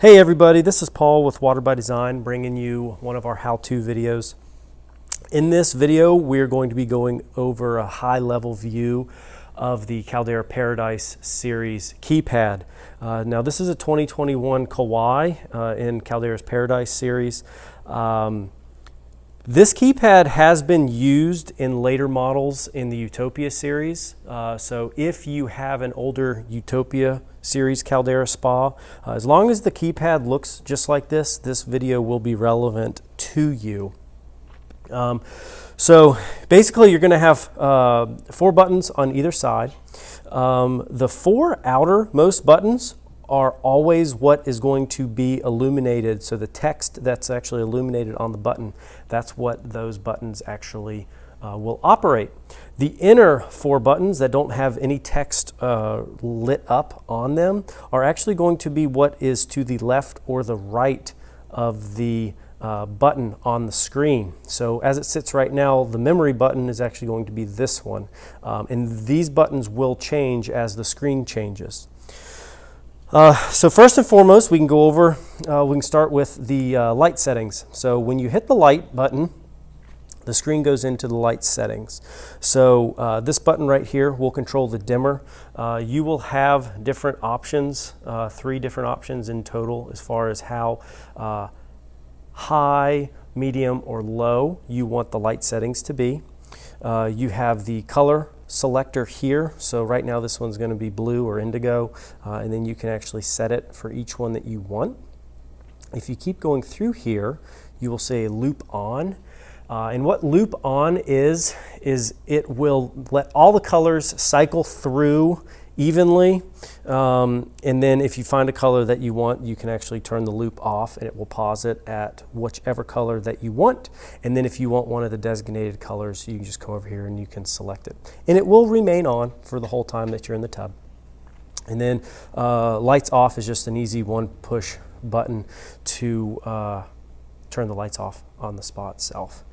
Hey everybody, this is Paul with Water by Design, bringing you one of our how-to videos. In this video, we're going to be going over a high-level view of the Caldera Paradise series keypad. Now this is a 2021 Kawai in Caldera's Paradise series. This keypad has been used in later models in the Utopia series. So if you have an older Utopia series Caldera spa, as long as the keypad looks just like this video will be relevant to you. So basically you're going to have 4 buttons on either side. The 4 outermost buttons are always what is going to be illuminated. So the text that's actually illuminated on the button, that's what those buttons actually will operate. The inner 4 buttons that don't have any text lit up on them are actually going to be what is to the left or the right of the button on the screen. So as it sits right now, the memory button is actually going to be this one. And these buttons will change as the screen changes. So first and foremost, we can go over, we can start with the light settings. So when you hit the light button, the screen goes into the light settings. So this button right here will control the dimmer. You will have different options, 3 different options in total as far as how high, medium, or low you want the light settings to be. You have the color selector here. So right now this one's going to be blue or indigo, and then you can actually set it for each one that you want. If you keep going through here, you will say loop on. And what loop on is it will let all the colors cycle through evenly, and then if you find a color that you want, you can actually turn the loop off and it will pause it at whichever color that you want. And then if you want one of the designated colors, you can just come over here and you can select it. And it will remain on for the whole time that you're in the tub. And then lights off is just an easy one push button to turn the lights off on the spa itself.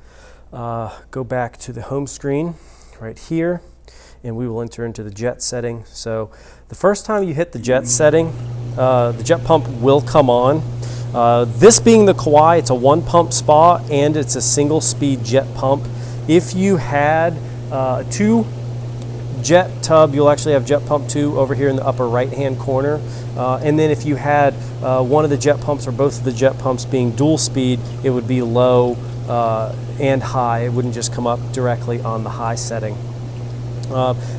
Go back to the home screen right here, and we will enter into the jet setting. So the first time you hit the jet setting, the jet pump will come on. This being the Kawai, it's a 1-pump spa and it's a single speed jet pump. If you had a 2 jet tub, you'll actually have jet pump 2 over here in the upper right hand corner. And then if you had one of the jet pumps or both of the jet pumps being dual speed, it would be low and high. It wouldn't just come up directly on the high setting.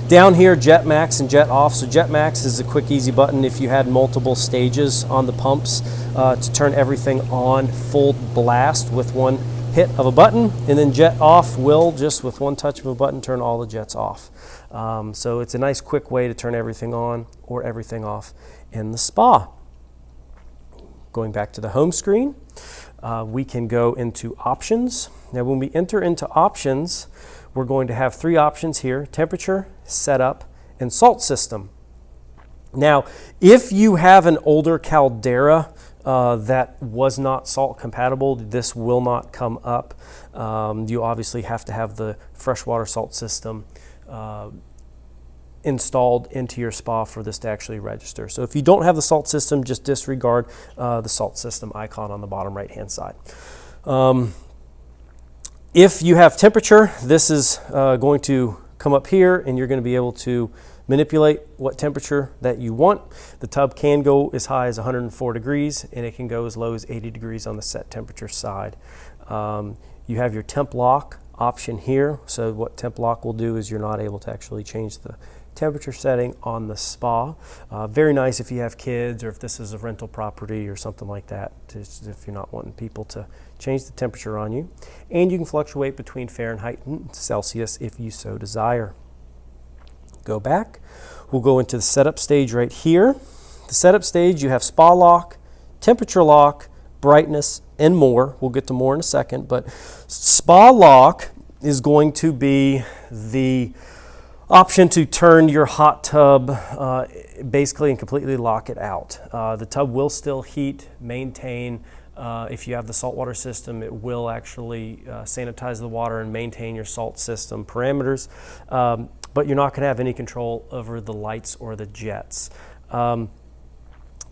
Down here, jet max and jet off. So jet max is a quick easy button if you had multiple stages on the pumps to turn everything on full blast with one hit of a button, and then jet off will just with one touch of a button turn all the jets off. So it's a nice quick way to turn everything on or everything off in the spa. Going back to the home screen, we can go into options. Now when we enter into options, we're going to have 3 options here: temperature, setup, and salt system. Now if you have an older Caldera that was not salt compatible, this will not come up. You obviously have to have the freshwater salt system installed into your spa for this to actually register. So if you don't have the salt system, just disregard the salt system icon on the bottom right hand side. If you have temperature, this is going to come up here and you're going to be able to manipulate what temperature that you want. The tub can go as high as 104 degrees and it can go as low as 80 degrees on the set temperature side. You have your temp lock option here. So what temp lock will do is you're not able to actually change the temperature setting on the spa. Very nice if you have kids or if this is a rental property or something like that, if you're not wanting people to change the temperature on you. And you can fluctuate between Fahrenheit and Celsius if you so desire. Go back. We'll go into the setup stage right here. The setup stage, you have spa lock, temperature lock, brightness, and more. We'll get to more in a second, but spa lock is going to be the option to turn your hot tub basically and completely lock it out. The tub will still heat, maintain. If you have the saltwater system, it will actually sanitize the water and maintain your salt system parameters, but you're not going to have any control over the lights or the jets.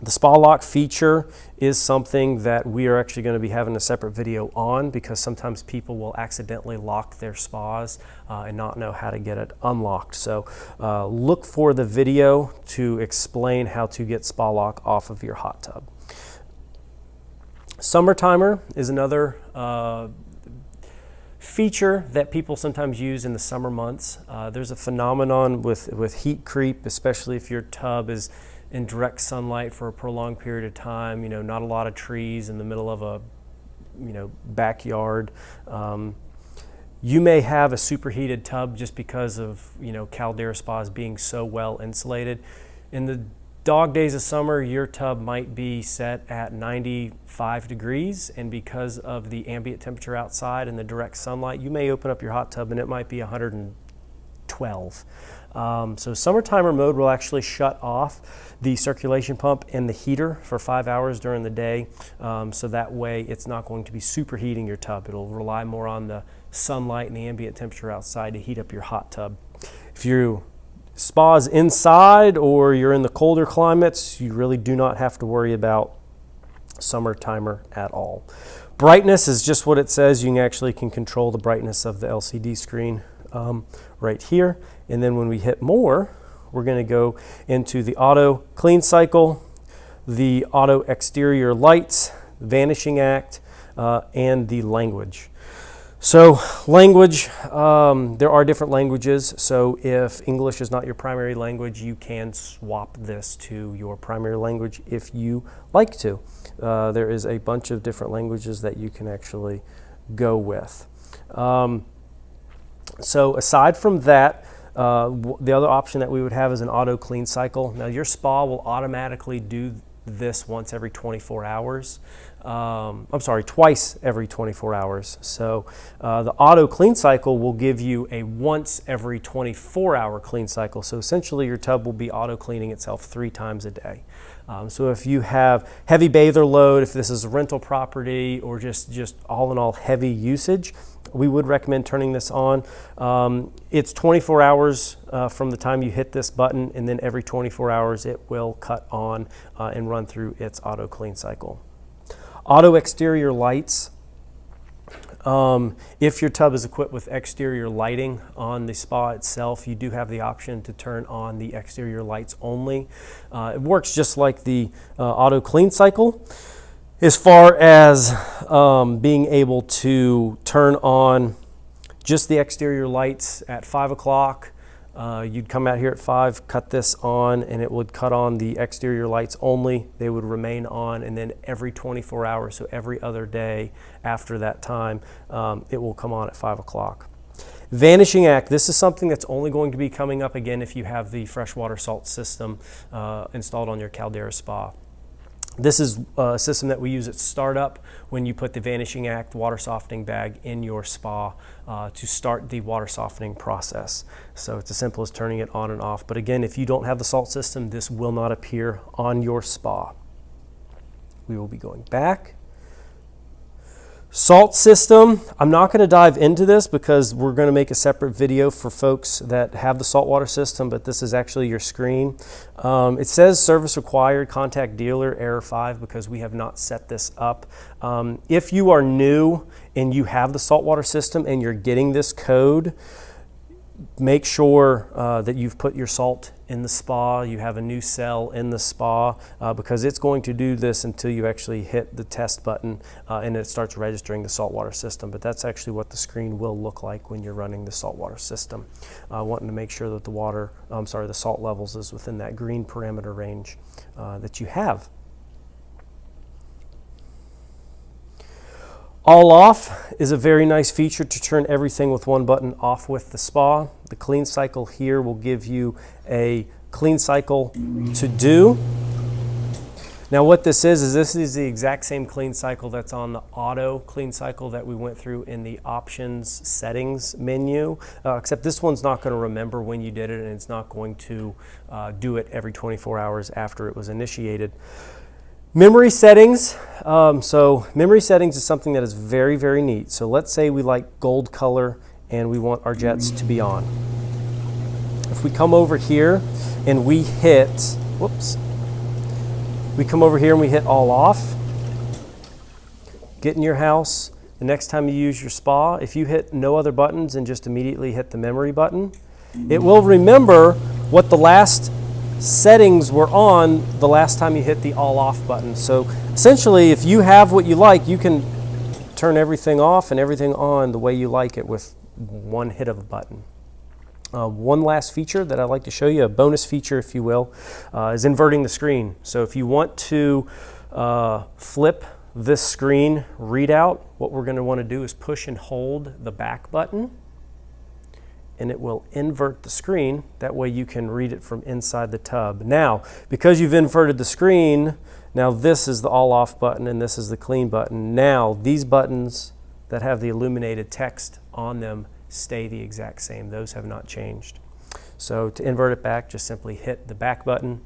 The spa lock feature is something that we are actually going to be having a separate video on, because sometimes people will accidentally lock their spas and not know how to get it unlocked. So look for the video to explain how to get spa lock off of your hot tub. Summer timer is another feature that people sometimes use in the summer months. There's a phenomenon with heat creep, especially if your tub is in direct sunlight for a prolonged period of time, you know, not a lot of trees in the middle of a, you know, backyard. You may have a superheated tub just because of, you know, Caldera spas being so well insulated. In the dog days of summer, your tub might be set at 95 degrees, and because of the ambient temperature outside and the direct sunlight, you may open up your hot tub and it might be 112. So summer timer mode will actually shut off the circulation pump and the heater for 5 hours during the day, so that way it's not going to be superheating your tub. It'll rely more on the sunlight and the ambient temperature outside to heat up your hot tub. If your spa's inside or you're in the colder climates, you really do not have to worry about summer timer at all. Brightness is just what it says. You actually can control the brightness of the LCD screen right here. And then when we hit more, we're going to go into the auto clean cycle, the auto exterior lights, vanishing act, and the language. So language, there are different languages. So if English is not your primary language, you can swap this to your primary language if you like to. There is a bunch of different languages that you can actually go with. So aside from that, the other option that we would have is an auto clean cycle. Now your spa will automatically do this once every 24 hours. I'm sorry, twice every 24 hours. So the auto clean cycle will give you a once every 24-hour clean cycle. So essentially your tub will be auto cleaning itself 3 times a day. So if you have heavy bather load, if this is a rental property, or just all in all heavy usage, we would recommend turning this on. It's 24 hours from the time you hit this button, and then every 24 hours it will cut on and run through its auto clean cycle. Auto exterior lights. If your tub is equipped with exterior lighting on the spa itself, you do have the option to turn on the exterior lights only. It works just like the auto clean cycle, as far as being able to turn on just the exterior lights at 5 o'clock. You'd come out here at 5, cut this on, and it would cut on the exterior lights only. They would remain on, and then every 24 hours, so every other day after that time, it will come on at 5 o'clock. Vanishing act, this is something that's only going to be coming up again if you have the freshwater salt system installed on your Caldera spa. This is a system that we use at startup when you put the Vanishing Act water softening bag in your spa to start the water softening process. So it's as simple as turning it on and off. But again, if you don't have the salt system, this will not appear on your spa. We will be going back. Salt system, I'm not going to dive into this because we're going to make a separate video for folks that have the saltwater system, but this is actually your screen. It says service required, contact dealer, error 5, because we have not set this up. If you are new and you have the saltwater system and you're getting this code, make sure that you've put your salt in the spa, you have a new cell in the spa, because it's going to do this until you actually hit the test button and it starts registering the saltwater system. But that's actually what the screen will look like when you're running the saltwater system. Wanting to make sure that the salt levels is within that green parameter range that you have. All off is a very nice feature to turn everything with one button off with the spa. The clean cycle here will give you a clean cycle to do. Now what this is the exact same clean cycle that's on the auto clean cycle that we went through in the options settings menu, except this one's not going to remember when you did it, and it's not going to do it every 24 hours after it was initiated. Memory settings. So memory settings is something that is very, very neat. So let's say we like gold color and we want our jets to be on. If we come over here and we hit, We come over here and we hit all off. Get in your house. The next time you use your spa, if you hit no other buttons and just immediately hit the memory button, it will remember what the last settings were on the last time you hit the all off button. So essentially, if you have what you like, you can turn everything off and everything on the way you like it with one hit of a button. One last feature that I'd like to show you, a bonus feature if you will, is inverting the screen. So if you want to flip this screen readout, what we're going to want to do is push and hold the back button, and it will invert the screen. That way you can read it from inside the tub. Now, because you've inverted the screen, now this is the all off button and this is the clean button. Now these buttons that have the illuminated text on them stay the exact same. Those have not changed. So to invert it back, just simply hit the back button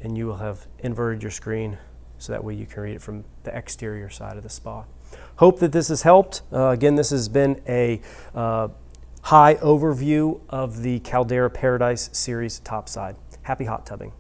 and you will have inverted your screen, so that way you can read it from the exterior side of the spa. Hope that this has helped. Again, this has been a high overview of the Caldera Paradise series topside. Happy hot tubbing.